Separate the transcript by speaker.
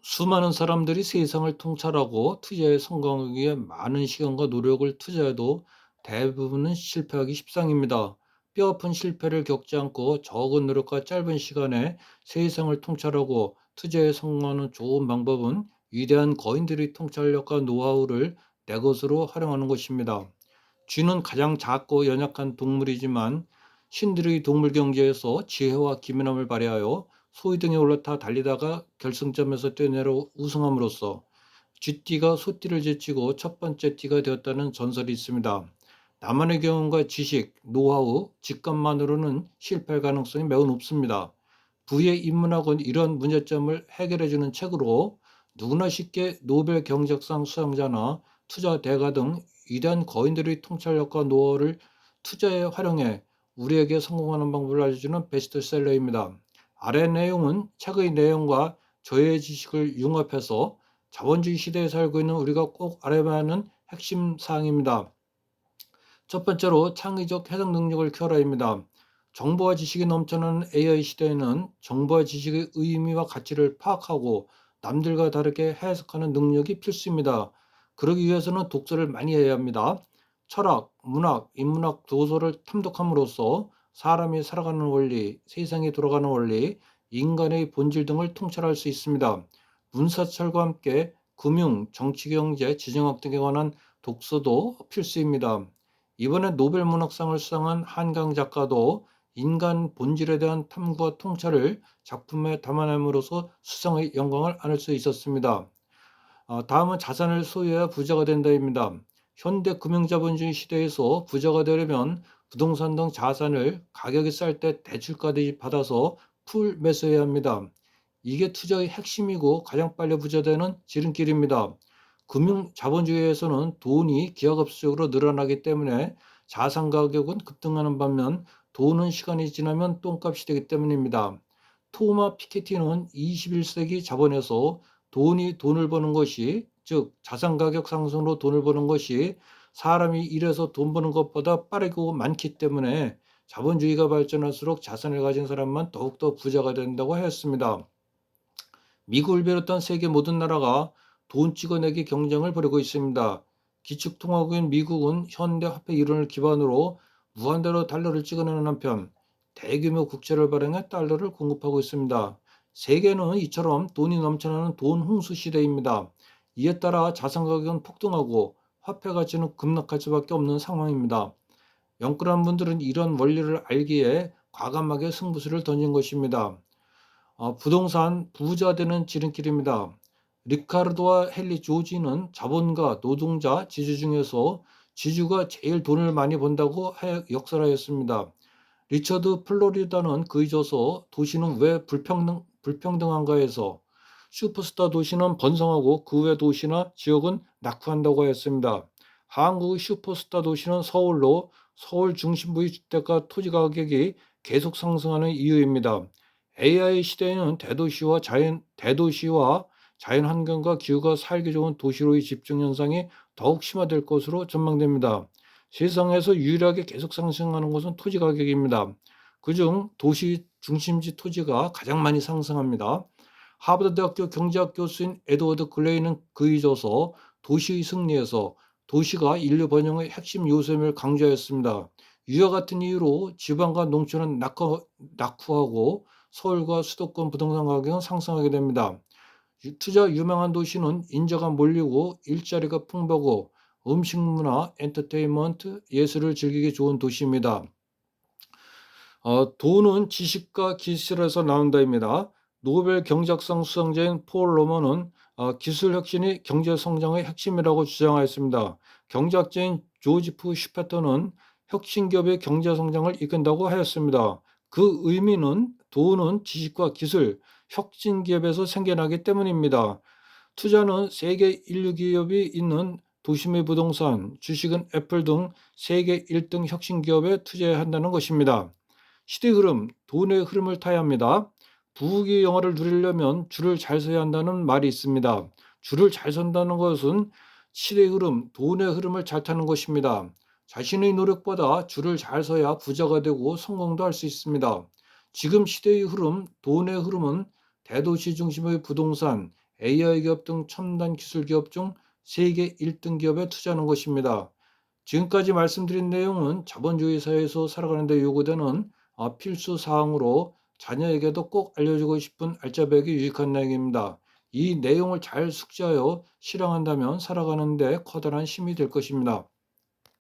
Speaker 1: 수많은 사람들이 세상을 통찰하고 투자에 성공하기 위해 많은 시간과 노력을 투자해도 대부분은 실패하기 십상입니다. 뼈아픈 실패를 겪지 않고 적은 노력과 짧은 시간에 세상을 통찰하고 투자에 성공하는 좋은 방법은 위대한 거인들의 통찰력과 노하우를 내 것으로 활용하는 것입니다. 쥐는 가장 작고 연약한 동물이지만 신들의 동물 경제에서 지혜와 기민함을 발휘하여 소위 등에 올라타 달리다가 결승점에서 뛰어내려 우승함으로써 쥐띠가 소띠를 제치고 첫 번째 띠가 되었다는 전설이 있습니다. 나만의 경험과 지식, 노하우, 직감만으로는 실패할 가능성이 매우 높습니다. 부의 인문학은 이런 문제점을 해결해주는 책으로 누구나 쉽게 노벨 경제학상 수상자나 투자 대가 등 위대한 거인들의 통찰력과 노하우를 투자에 활용해 우리에게 성공하는 방법을 알려주는 베스트셀러입니다. 아래 내용은 책의 내용과 저의 지식을 융합해서 자본주의 시대에 살고 있는 우리가 꼭 알아야 하는 핵심 사항입니다. 첫 번째로 창의적 해석 능력을 키워라입니다. 정보와 지식이 넘쳐나는 AI 시대에는 정보와 지식의 의미와 가치를 파악하고 남들과 다르게 해석하는 능력이 필수입니다. 그러기 위해서는 독서를 많이 해야 합니다. 철학, 문학, 인문학 도서를 탐독함으로써 사람이 살아가는 원리, 세상이 돌아가는 원리, 인간의 본질 등을 통찰할 수 있습니다. 문사철과 함께 금융, 정치, 경제, 지정학 등에 관한 독서도 필수입니다. 이번에 노벨 문학상을 수상한 한강 작가도 인간 본질에 대한 탐구와 통찰을 작품에 담아냄으로써 수상의 영광을 안을 수 있었습니다. 다음은 자산을 소유해야 부자가 된다입니다. 현대 금융자본주의 시대에서 부자가 되려면 부동산 등 자산을 가격이 쌀 때 대출까지 받아서 풀 매수해야 합니다. 이게 투자의 핵심이고 가장 빨리 부자 되는 지름길입니다. 금융 자본주의에서는 돈이 기하급수적으로 늘어나기 때문에 자산 가격은 급등하는 반면 돈은 시간이 지나면 똥값이 되기 때문입니다. 토마 피케티는 21세기 자본에서 돈이 돈을 버는 것이, 즉 자산 가격 상승으로 돈을 버는 것이 사람이 일해서 돈 버는 것보다 빠르고 많기 때문에 자본주의가 발전할수록 자산을 가진 사람만 더욱더 부자가 된다고 하였습니다. 미국을 비롯한 세계 모든 나라가 돈 찍어내기 경쟁을 벌이고 있습니다. 기축통화국인 미국은 현대 화폐 이론을 기반으로 무한대로 달러를 찍어내는 한편 대규모 국채를 발행해 달러를 공급하고 있습니다. 세계는 이처럼 돈이 넘쳐나는 돈 홍수 시대입니다. 이에 따라 자산 가격은 폭등하고 화폐 가치는 급락할 수밖에 없는 상황입니다. 영끌한 분들은 이런 원리를 알기에 과감하게 승부수를 던진 것입니다. 부동산 부자 되는 지름길입니다. 리카르도와 헨리 조지는 자본가, 노동자, 지주 중에서 지주가 제일 돈을 많이 번다고 역설하였습니다. 리처드 플로리다는 그의 저서 도시는 왜 불평등한가에서 슈퍼스타 도시는 번성하고 그 외 도시나 지역은 낙후한다고 하였습니다. 한국의 슈퍼스타 도시는 서울로 서울 중심부의 주택가 토지 가격이 계속 상승하는 이유입니다. AI 시대에는 대도시와 자연 환경과 기후가 살기 좋은 도시로의 집중 현상이 더욱 심화될 것으로 전망됩니다. 세상에서 유일하게 계속 상승하는 것은 토지 가격입니다. 그중 도시 중심지 토지가 가장 많이 상승합니다. 하버드 대학교 경제학 교수인 에드워드 글레이는 그의 저서 도시의 승리에서 도시가 인류 번영의 핵심 요소임을 강조하였습니다. 이와 같은 이유로 지방과 농촌은 낙후하고 서울과 수도권 부동산 가격은 상승하게 됩니다. 투자 유명한 도시는 인재가 몰리고 일자리가 풍부하고 음식 문화, 엔터테인먼트, 예술을 즐기기 좋은 도시입니다. 돈은 지식과 기술에서 나온다입니다. 노벨 경제학상 수상자인 폴 로머는 기술 혁신이 경제 성장의 핵심이라고 주장하였습니다. 경제학자인 조지프 슈페터는 혁신 기업의 경제 성장을 이끈다고 하였습니다. 그 의미는 돈은 지식과 기술, 혁신 기업에서 생겨나기 때문입니다. 투자는 세계 인류 기업이 있는 도심의 부동산, 주식은 애플 등 세계 1등 혁신 기업에 투자해야 한다는 것입니다. 시대 흐름, 돈의 흐름을 타야 합니다. 부귀 영화를 누리려면 줄을 잘 서야 한다는 말이 있습니다. 줄을 잘 선다는 것은 시대의 흐름, 돈의 흐름을 잘 타는 것입니다. 자신의 노력보다 줄을 잘 서야 부자가 되고 성공도 할 수 있습니다. 지금 시대의 흐름, 돈의 흐름은 대도시 중심의 부동산, AI 기업 등 첨단 기술 기업 중 세계 1등 기업에 투자하는 것입니다. 지금까지 말씀드린 내용은 자본주의 사회에서 살아가는 데 요구되는 필수 사항으로 자녀에게도 꼭 알려주고 싶은 알짜배기 유익한 내용입니다. 이 내용을 잘 숙지하여 실행한다면 살아가는 데 커다란 힘이 될 것입니다.